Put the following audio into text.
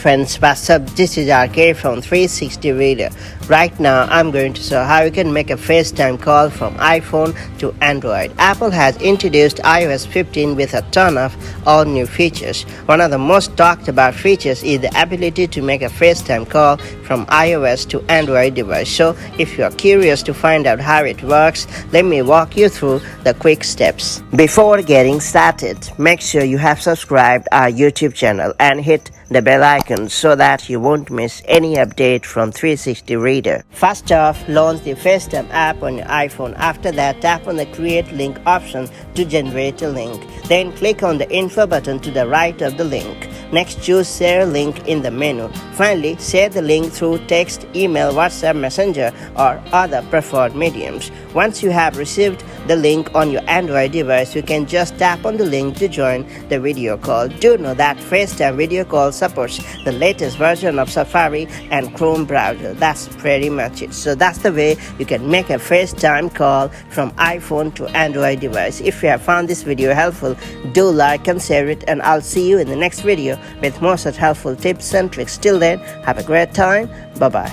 friends, what's up? This is our iPhone 360 video. Right now I'm going to show how you can make a FaceTime call from iPhone to Android. Apple has introduced iOS 15 with a ton of all new features. One of the most talked about features is the ability to make a FaceTime call from iOS to Android device. So if you are curious to find out how it works, let me walk you through the quick steps. Before getting started, make sure you have subscribed our YouTube channel and hit the bell icon so that you won't miss any update from 360 Reader. First off, launch the FaceTime app on your iPhone. After that, tap on the Create Link option to generate a link. Then click on the Info button to the right of the link. Next, choose Share Link in the menu. Finally, share the link through text, email, WhatsApp, Messenger, or other preferred mediums. Once you have received the link on your Android device, you can just tap on the link to join the video call. Do know that FaceTime video call supports the latest version of Safari and Chrome browser. That's pretty much it. So that's the way you can make a FaceTime call from iPhone to Android device. If you have found this video helpful, do like and share it, and I'll see you in the next video with more such helpful tips and tricks. Till then, have a great time. Bye bye.